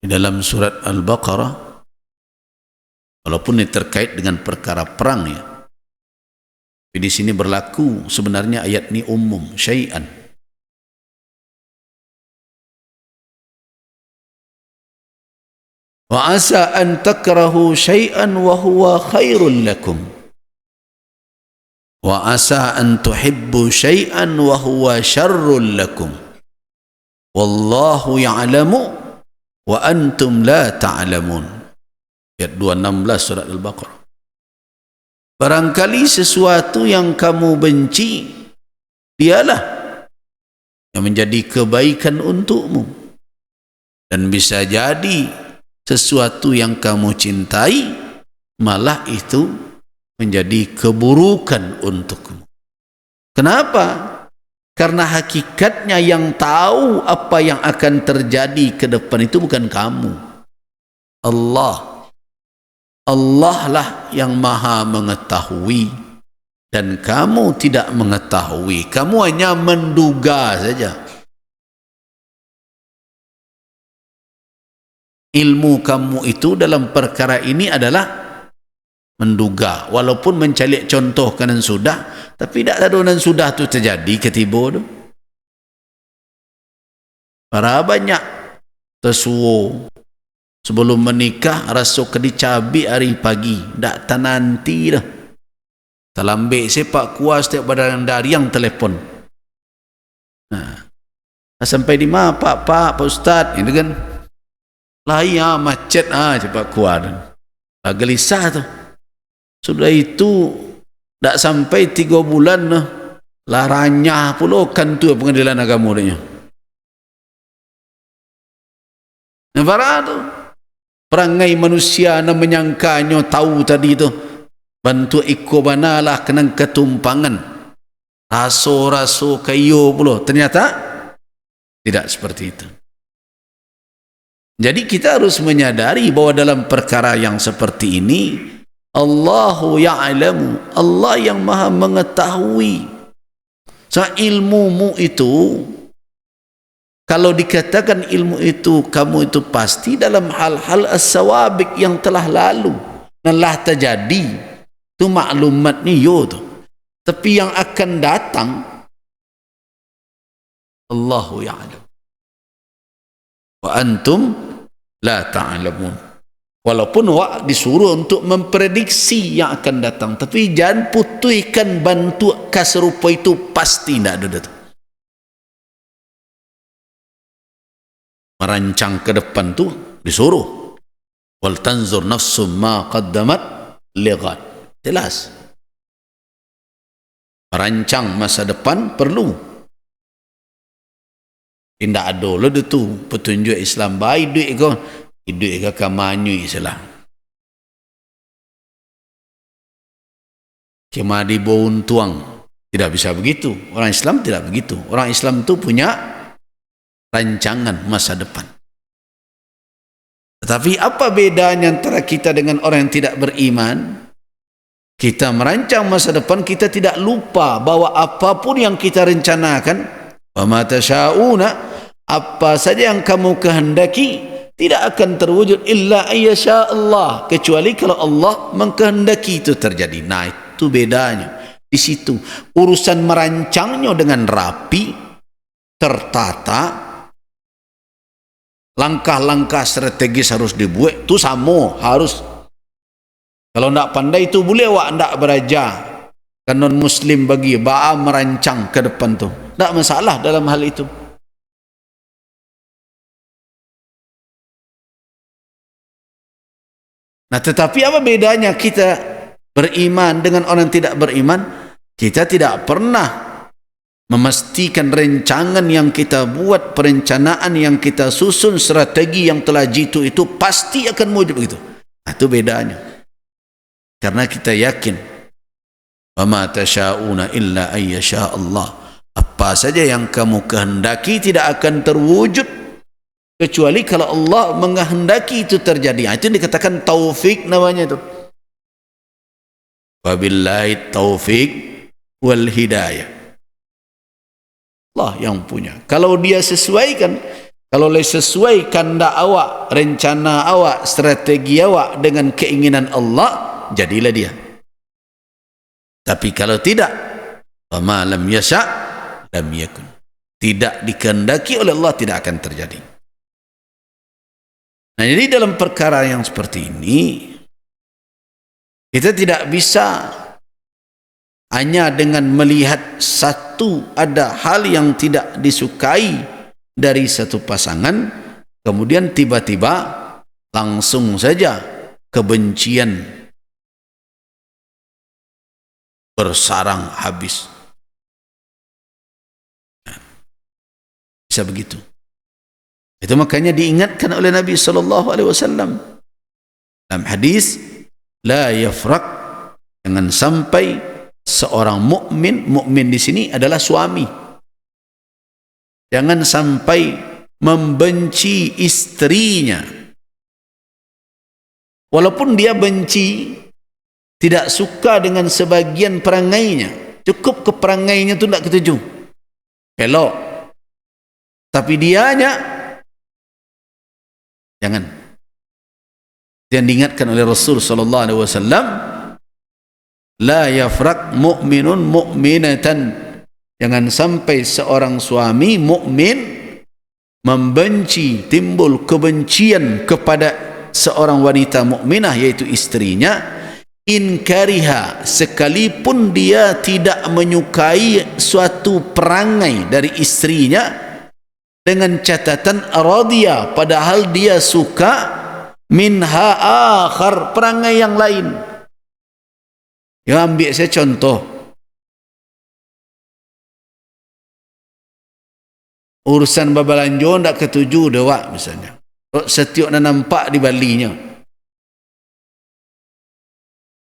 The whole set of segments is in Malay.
Di dalam surat Al-Baqarah, walaupun ini terkait dengan perkara perang ya, tapi di sini berlaku sebenarnya ayat ini umum, syai'an. Wa asa an takrahu syai'an wa huwa khairul lakum. Wa asa an tuhibbu syai'an wa huwa syarrul lakum. Wallahu ya'lamu wa antum la ta'lamun. Ayat 216 surat Al-Baqarah. Barangkali sesuatu yang kamu benci dialah yang menjadi kebaikan untukmu, dan bisa jadi sesuatu yang kamu cintai malah itu menjadi keburukan untukmu. Kenapa? Karena hakikatnya yang tahu apa yang akan terjadi ke depan itu bukan kamu. Allah. Allah lah yang maha mengetahui, dan kamu tidak mengetahui. Kamu hanya menduga saja. Ilmu kamu itu dalam perkara ini adalah menduga, walaupun mencari contoh kanan sudah, tapi tidak ada dan sudah itu terjadi ketiba tu. Para banyak tersuo sebelum menikah rasa kedicabi hari pagi, tak nanti dah. Terlambik sepak kuas setiap badan dari yang telefon. Nah, sampai di mana Pak Ustaz itu kan? Lah macet cepat kuat. Gelisah tu. Sudah itu tak sampai 3 bulan laranya pula kan tu pengadilan agama dia. Negara tu perangai manusia na menyangkanya tahu tadi tu bantu iko banalah kena ketumpangan raso kayu pula, ternyata tidak seperti itu. Jadi kita harus menyadari bahwa dalam perkara yang seperti ini Allahu ya'lamu, Allah yang maha mengetahui. So ilmumu itu, kalau dikatakan ilmu itu kamu itu pasti dalam hal-hal as-sawabiq yang telah lalu dan telah terjadi, itu maklumat ni yo tu. Tapi yang akan datang Allahu ya'lam wa antum la ta'lamun. Walaupun disuruh untuk memprediksi yang akan datang, tapi jangan putuskan bantu keserupa itu pasti tidak ada tu. Merancang ke depan tu disuruh. Wal tanzur nafsum ma qaddamat lighad. Jelas. Merancang masa depan perlu. Tidak ada lah tu petunjuk Islam baik duit kau. Duit kau manyui salah. Cuma dibaun tuang. Tidak bisa begitu. Orang Islam tidak begitu. Orang Islam tu punya rancangan masa depan. Tetapi apa bedanya antara kita dengan orang yang tidak beriman? Kita merancang masa depan, kita tidak lupa bahwa apapun yang kita rencanakan, wa ma tasyauna, apa saja yang kamu kehendaki tidak akan terwujud illa ayyasha Allah, kecuali kalau Allah mengkehendaki itu terjadi. Nah, itu bedanya. Di situ urusan merancangnya dengan rapi, tertata, langkah-langkah strategis harus dibuat, itu sama harus. Kalau tidak pandai itu boleh awak tidak beraja kan non muslim bagi ba'a merancang ke depan tu, tidak masalah dalam hal itu. Nah, tetapi apa bedanya kita beriman dengan orang tidak beriman? Kita tidak pernah memastikan rencangan yang kita buat, perencanaan yang kita susun, strategi yang telah jitu itu pasti akan wujud begitu. Nah, itu bedanya. Karena kita yakin, wa ma tasyauna illa ayyasha Allah. Apa saja yang kamu kehendaki tidak akan terwujud kecuali kalau Allah menghendaki itu terjadi. Itu dikatakan taufik namanya itu. Wabillahi taufik wal hidayah. Allah yang punya. Kalau dia sesuaikan, Kalau boleh sesuai kehendak awak, rencana awak, strategi awak dengan keinginan Allah, jadilah dia. Tapi kalau tidak, wama lam yasha' lam yakun. Tidak dikehendaki oleh Allah, tidak akan terjadi. Nah, jadi dalam perkara yang seperti ini, kita tidak bisa hanya dengan melihat satu ada hal yang tidak disukai dari satu pasangan, kemudian tiba-tiba langsung saja kebencian bersarang habis. Bisa begitu. Itu makanya diingatkan oleh Nabi SAW dalam hadis, la yafraq, jangan sampai seorang mukmin, mukmin di sini adalah suami, jangan sampai membenci istrinya, walaupun dia benci, tidak suka dengan sebagian perangainya, cukup ke perangainya itu tidak ketuju, elok, tapi dianya jangan. Yang diingatkan oleh Rasul sallallahu alaihi wasallam, la yafraq mu'minun mu'minatan, jangan sampai seorang suami mukmin membenci, timbul kebencian kepada seorang wanita mukminah, yaitu istrinya, in kariha, sekalipun dia tidak menyukai suatu perangai dari istrinya, dengan catatan radhiya, padahal dia suka minha akhar, perangai yang lain. Ya, ambil saya contoh, urusan babalanjo tak ketuju dewak misalnya, setiap nak nampak di balinya,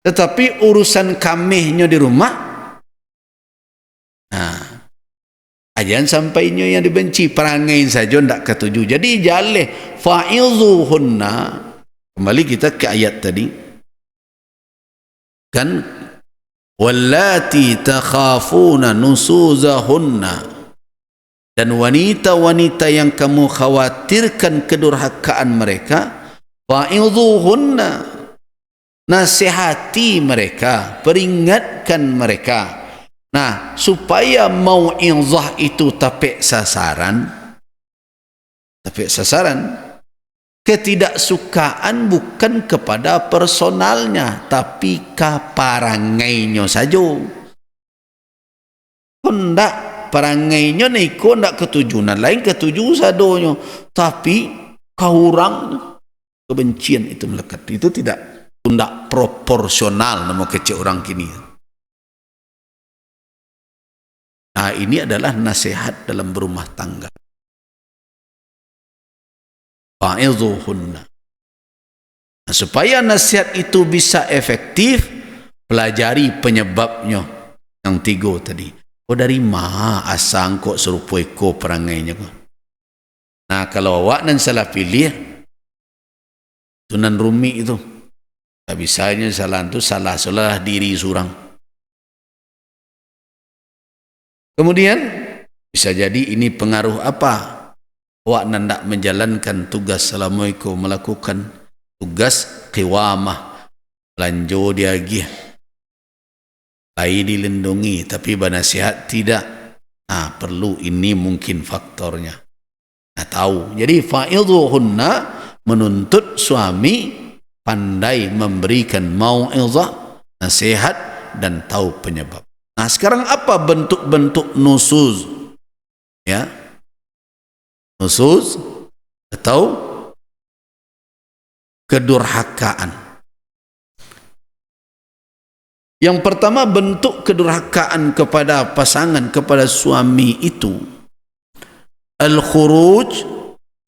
tetapi urusan kamihnya di rumah, nah, ajan sampainya yang dibenci, perangai saja tak ketuju. Jadi jaleh fa'izuhunna. Kembali kita ke ayat tadi kan, wallati takhafuna nusuzahunna, dan wanita-wanita yang kamu khawatirkan kedurhakaan mereka, fa'idhuhunna, nasihati mereka, peringatkan mereka. Nah, supaya mau'izah itu tapik sasaran, ketidaksukaan bukan kepada personalnya, tapi kaparangainya saja. Hendak parangainya ni ko ndak ketujuan lain, ketuju sadonya, tapi kaurang kebencian itu melekat. Itu tidak proporsional nama kecil orang kini. Nah, ini adalah nasihat dalam berumah tangga. Fa'idhuhunna. Nah, supaya nasihat itu bisa efektif, pelajari penyebabnya yang tiga tadi. Oh, dari mana asal kok serupa ko perangainya kok? Nah, kalau awak nan salah pilih, Sunan Rumi itu, tak bisanya salah itu salah diri surang. Kemudian bisa jadi ini pengaruh apa? Awak nak menjalankan tugas Assalamualaikum, melakukan tugas qiwamah, lanjut dia lagi, dilindungi, tapi banasihat tidak. Nah, perlu ini mungkin faktornya. Nah, tahu. Jadi fa'idhuhunna menuntut suami pandai memberikan mau'izah, nasihat, dan tahu penyebab. Nah, sekarang apa bentuk-bentuk nusuz? Ya, nusuz atau kedurhakaan. Yang pertama, bentuk kedurhakaan kepada pasangan, kepada suami itu, al-khuruj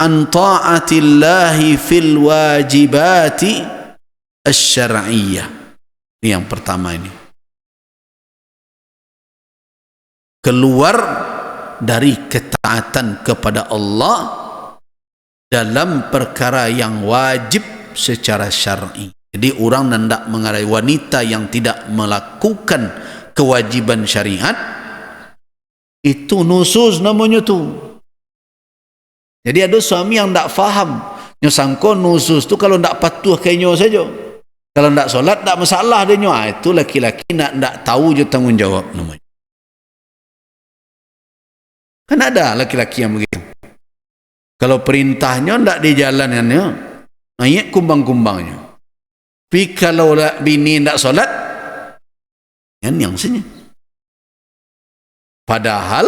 an ta'atillahi fil wajibati asy-syar'iyyah. Ini yang pertama ini. Keluar dari ketaatan kepada Allah dalam perkara yang wajib secara syar'i. Jadi orang hendak mengarai wanita yang tidak melakukan kewajiban syariat, itu nusuz namanya tu. Jadi ada suami yang tak faham. Nyo sangko nusus tu kalau tak patuh kenyo saja. Kalau tak solat tak masalah dia nyo. Itu laki-laki nak tahu je tanggungjawab namanya. Kan ada laki-laki yang begitu. Kalau perintahnya tak dijalankannya, ayat kumbang-kumbangnya. Tapi kalau bini tak solat, yang senyum. Padahal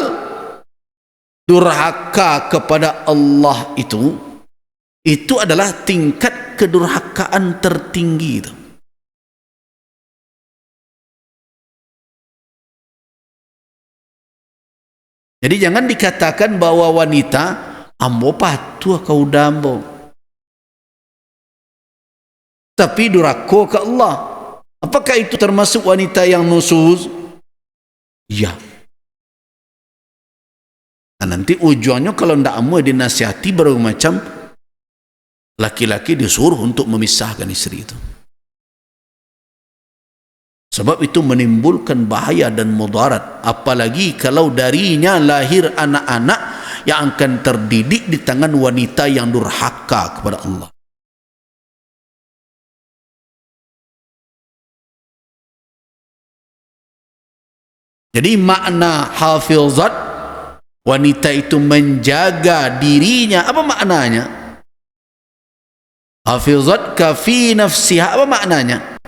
durhaka kepada Allah itu adalah tingkat kedurhakaan tertinggi itu. Jadi jangan dikatakan bahwa wanita ambo patuh kau dambo, tapi durhaka ke Allah. Apakah itu termasuk wanita yang nusuz? Ya. Nah, nanti ujungnya kalau tidak mau dinasihati baru macam laki-laki disuruh untuk memisahkan istri itu. Sebab itu menimbulkan bahaya dan mudarat. Apalagi kalau darinya lahir anak-anak yang akan terdidik di tangan wanita yang durhaka kepada Allah. Jadi makna hafizat, wanita itu menjaga dirinya, apa maknanya? Hafizat ka fi nafsiha, apa maknanya?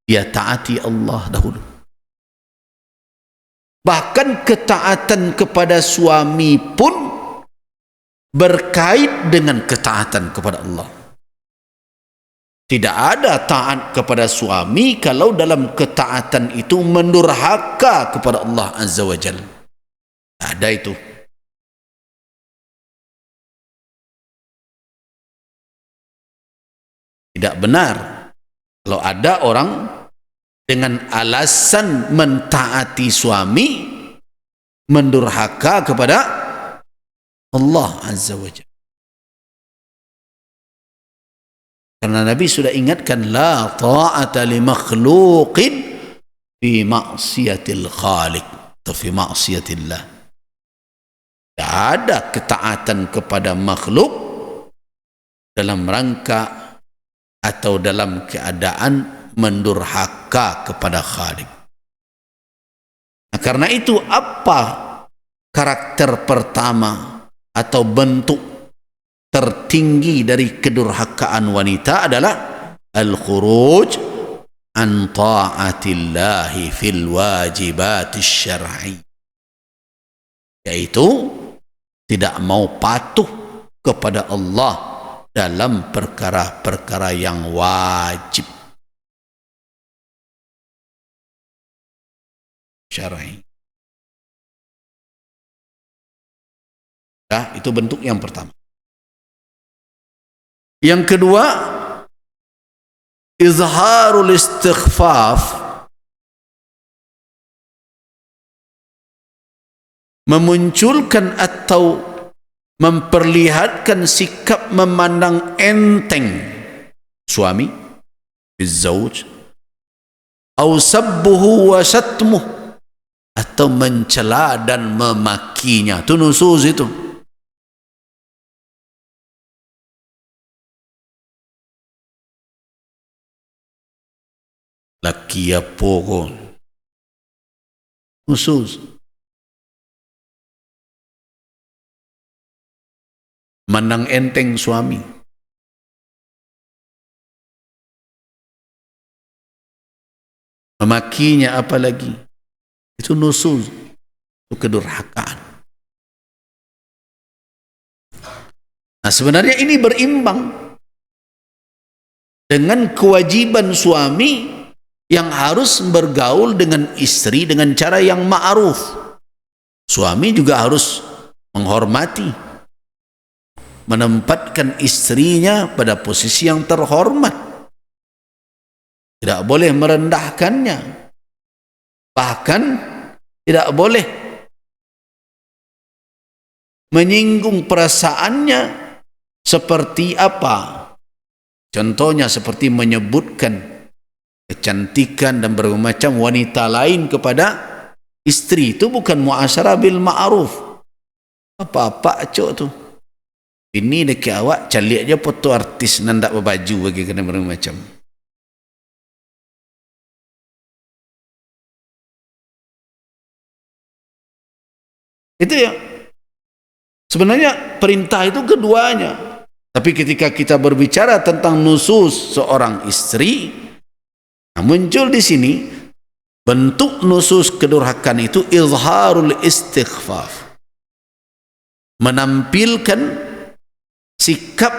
Dia taati Allah dahulu. Bahkan ketaatan kepada suami pun berkait dengan ketaatan kepada Allah. Tidak ada taat kepada suami kalau dalam ketaatan itu mendurhaka kepada Allah Azza wa Jalla. Ada itu. Tidak benar kalau ada orang dengan alasan mentaati suami mendurhaka kepada Allah Azza wa Jalla. Karena Nabi sudah ingatkan, la ta'ata li makhluqin fi ma'siyatil khaliq atau fi ma'siyatillah. Tidak ada ketaatan kepada makhluk dalam rangka atau dalam keadaan mendurhaka kepada Khaliq. Nah, karena itu apa karakter pertama atau bentuk tertinggi dari kedurhakaan wanita adalah al-khuruj an ta'atillahi fil wajibatis syar'i, yaitu tidak mau patuh kepada Allah dalam perkara-perkara yang wajib syar'i. Nah, itu bentuk yang pertama. Yang kedua, izharul istighfaf, memunculkan atau memperlihatkan sikap memandang enteng suami, bizzauj, atau sabbuhu wa syatmuh, atau mencela dan memakinya. Itu nusuz itu. Laki apa kon? Nusuz. Mandang enteng suami. Memakinya apalagi. Itu nusuz. Itu kedurhakaan. Nah, sebenarnya ini berimbang dengan kewajiban suami yang harus bergaul dengan istri dengan cara yang ma'ruf. Suami juga harus menghormati, menempatkan istrinya pada posisi yang terhormat. Tidak boleh merendahkannya. Bahkan tidak boleh menyinggung perasaannya. Seperti apa? Contohnya seperti menyebutkan kecantikan dan bermacam wanita lain kepada istri. Itu bukan muasyarah bil ma'ruf. Apa-apa cok tu. Ini dekat awak calik aja foto artis nandak berbaju bagi kena macam. Itu ya. Sebenarnya perintah itu keduanya. Tapi ketika kita berbicara tentang nusus seorang istri, muncul di sini bentuk nusus kedurhakaan itu izharul istighfaf. Menampilkan sikap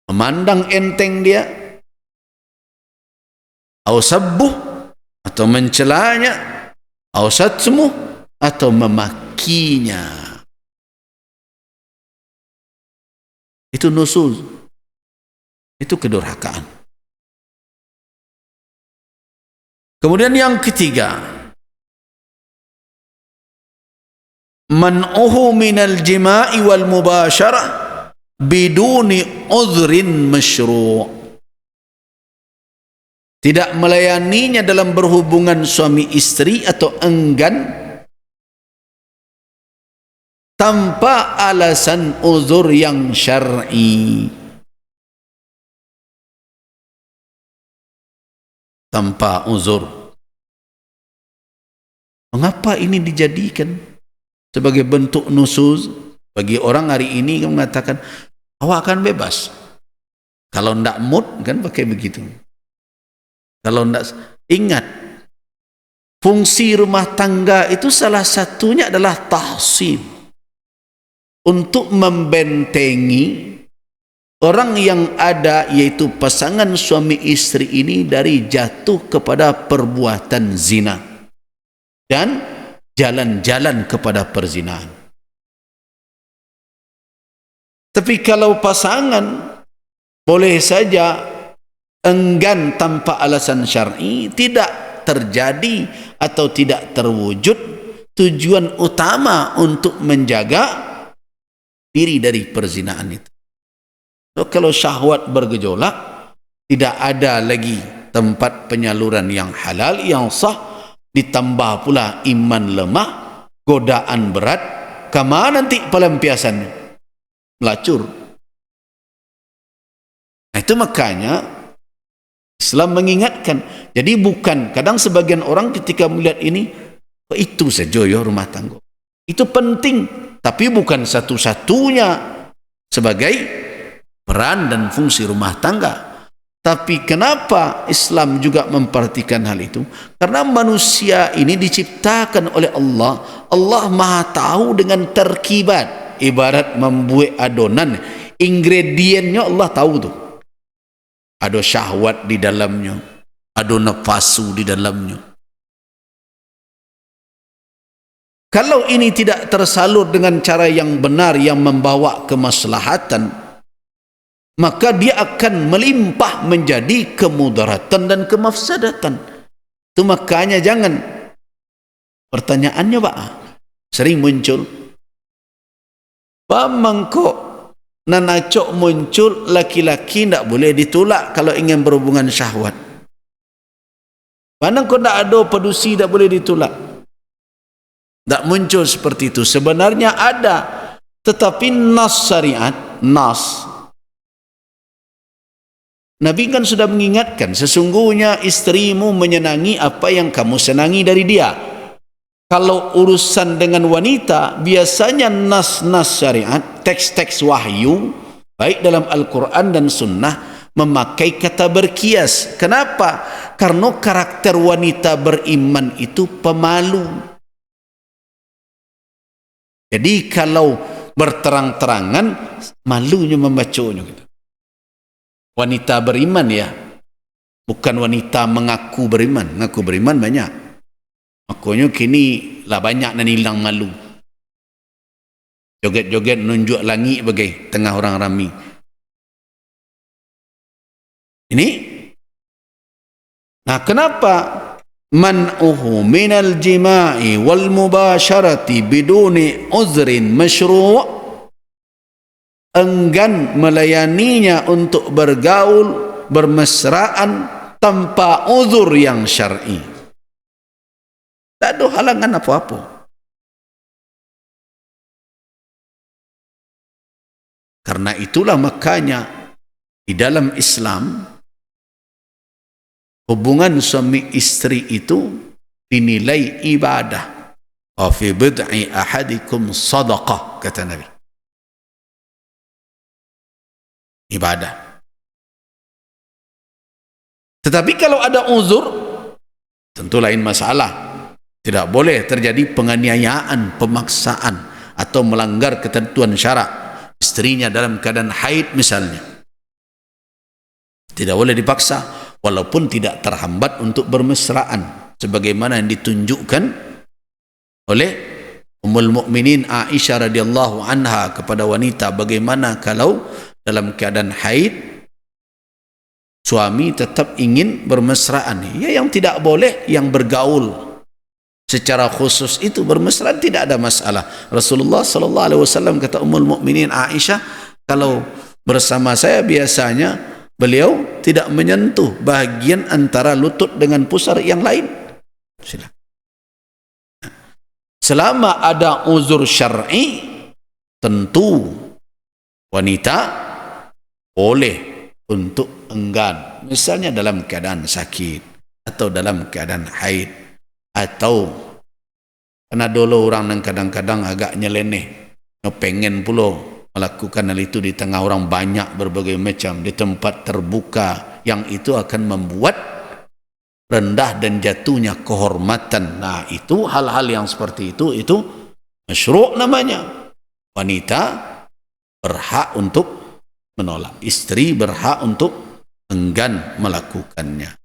memandang enteng dia, atau sabbuh, atau mencelanya, atau satmuh, atau memakinya. Itu nusul, itu kedurhakaan. Kemudian yang ketiga, man'uhu minal jima'i wal mubasharah biduni udhrin masyru'. Tidak melayaninya dalam berhubungan suami istri atau enggan tanpa alasan uzur yang syar'i. Tanpa uzur. Mengapa ini dijadikan sebagai bentuk nusuz? Bagi orang hari ini mengatakan awak akan bebas. Kalau ndak mood kan pakai begitu. Kalau ndak, ingat fungsi rumah tangga itu salah satunya adalah tahsin, untuk membentengi orang yang ada, yaitu pasangan suami istri ini, dari jatuh kepada perbuatan zina dan jalan-jalan kepada perzinahan. Tapi kalau pasangan boleh saja enggan tanpa alasan syar'i, tidak terjadi atau tidak terwujud tujuan utama untuk menjaga diri dari perzinahan itu. So, kalau syahwat bergejolak, tidak ada lagi tempat penyaluran yang halal, yang sah, ditambah pula iman lemah, godaan berat, kemana nanti pelampiasannya? Melacur. Nah, itu makanya Islam mengingatkan. Jadi bukan, kadang sebagian orang ketika melihat ini, itu saja ya rumah tangga. Itu penting, tapi bukan satu-satunya sebagai peran dan fungsi rumah tangga. Tapi kenapa Islam juga memperhatikan hal itu? Karena manusia ini diciptakan oleh Allah. Allah Maha tahu dengan terkibat. Ibarat membuat adonan, ingredientnya Allah tahu tuh. Ada syahwat di dalamnya, ada nafsu di dalamnya. Kalau ini tidak tersalur dengan cara yang benar yang membawa kemaslahatan, maka dia akan melimpah menjadi kemudaratan dan kemafsadatan. Itu makanya jangan. Pertanyaannya Pak, sering muncul, mengko nanacok muncul laki-laki tidak boleh ditolak kalau ingin berhubungan syahwat. Mana kau tidak ada padusi tidak boleh ditolak? Tak muncul seperti itu. Sebenarnya ada, tetapi nas syariat, nas Nabi kan sudah mengingatkan, sesungguhnya istrimu menyenangi apa yang kamu senangi dari dia. Kalau urusan dengan wanita, biasanya nas-nas syariat, teks-teks wahyu, baik dalam Al-Quran dan Sunnah, memakai kata berkias. Kenapa? Karena karakter wanita beriman itu pemalu. Jadi kalau berterang-terangan, malunya membacanya. Wanita beriman ya, bukan wanita mengaku beriman. Mengaku beriman banyak. Makanya kini lah banyak nan hilang malu. Joget-joget nunjuk langit bagai tengah orang ramai. Ini. Nah, kenapa man'uhu minal jima'i wal mubasharati biduni uzrin masyru', enggan melayaninya untuk bergaul, bermesraan tanpa uzur yang syar'i. Tak ada halangan apa-apa. Karena itulah makanya di dalam Islam hubungan suami istri itu dinilai ibadah. Wa fi bid'i ahadikum sadaqah, kata Nabi. Ibadah. Tetapi kalau ada uzur, tentu lain masalah. Tidak boleh terjadi penganiayaan, pemaksaan atau melanggar ketentuan syarak. Istrinya dalam keadaan haid misalnya, tidak boleh dipaksa walaupun tidak terhambat untuk bermesraan sebagaimana yang ditunjukkan oleh Ummul Mukminin Aisyah radhiyallahu anha kepada wanita, bagaimana kalau dalam keadaan haid suami tetap ingin bermesraan. Ya, yang tidak boleh yang bergaul secara khusus itu bermesraan, tidak ada masalah. Rasulullah sallallahu alaihi wasallam, kata Ummul Mukminin Aisyah, kalau bersama saya biasanya beliau tidak menyentuh bahagian antara lutut dengan pusar yang lain. Silakan. Selama ada uzur syar'i, tentu wanita boleh untuk enggan, misalnya dalam keadaan sakit atau dalam keadaan haid, atau karena dulu orang yang kadang-kadang agak nyeleneh, pengen pula melakukan hal itu di tengah orang banyak berbagai macam, di tempat terbuka, yang itu akan membuat rendah dan jatuhnya kehormatan. Nah, itu hal-hal yang seperti itu masyru' namanya. Wanita berhak untuk menolak, istri berhak untuk enggan melakukannya.